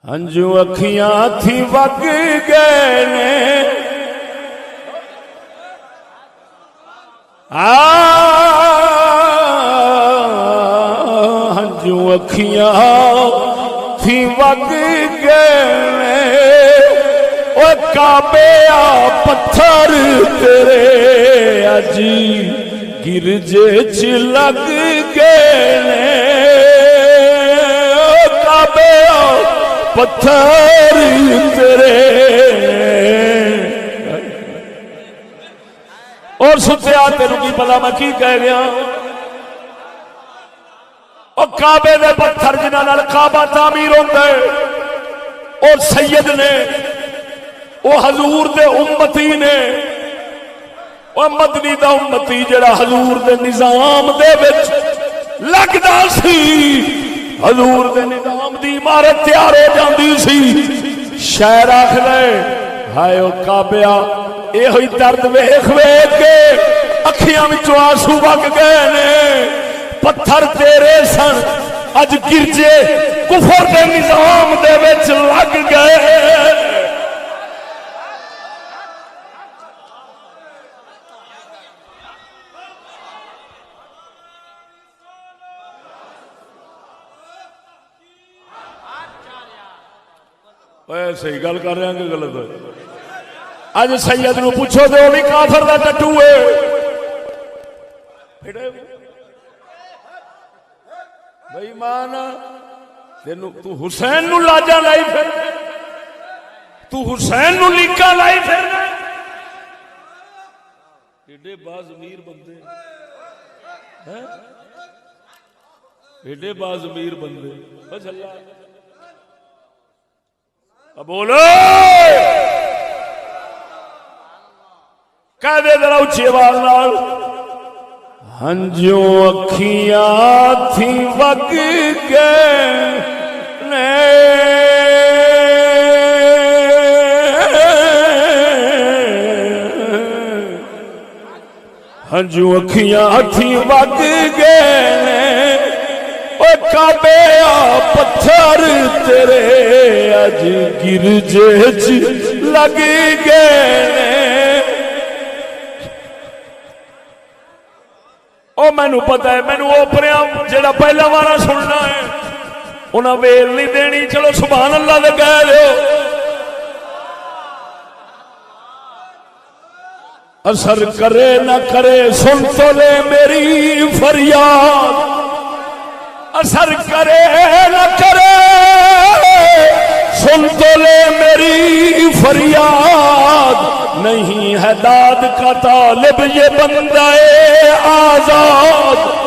ہنجو اکھیاں تھی وگ گئے نے ہنجو اکھیاں تھی وگ گئے نے او کعبے پتھر تیرے اج گرجے چ لگ گئے نے کعبے پتھر تیرے اور ستیا تینوں کی پتا میں کی کہہ گیا اور کعبے دے پتھر جنہاں نال کعبہ تعمیر ہوندا ہے اور سید نے وہ حضور دے امتی نے وہ مدنی دا امتی جڑا حضور دے نظام دے وچ لگدا سی حضور دے نظام دی عمارت تیار ہو جاندی سی شاعر آکھدے ہائے او کعبہ اے ہوئی درد ویکھ ویکھ کے اکھیاں وچوں آنسو وگ گئے نے پتھر تیرے سن اج گرجے کفر دے نظام دے وچ لگ گئے صحیح گل کر رہے ہیں کہ غلط ہے اج سید نو پوچھو تو وہ بھی کافر دا ٹٹو ہے بھائی مان تینوں تو حسین نو لاجا لائی پھر تو حسین نو لیکا لائی پھر ایڈے باضمیر بندے ایڈے باضمیر بندے بس اللہ بولو کہہ دے ذرا اچھی آواز نال ہنجو اکھیاں تھی وگ گئے نے ہنجو اکھیاں تھی وگ گئے نے کعبے پتھر تیرے اج گرجے چ لگ گئے او مینوں پتہ ہے مینوں اوپریاں جڑا پہلا وارا سننا ہے انہاں ویل نہیں دینی چلو سبحان اللہ دے کہہ دیو اثر کرے نہ کرے سن تو لے میری فریاد اثر کرے نہ کرے سن تو لے میری فریاد نہیں ہے داد کا طالب یہ بندہ آزاد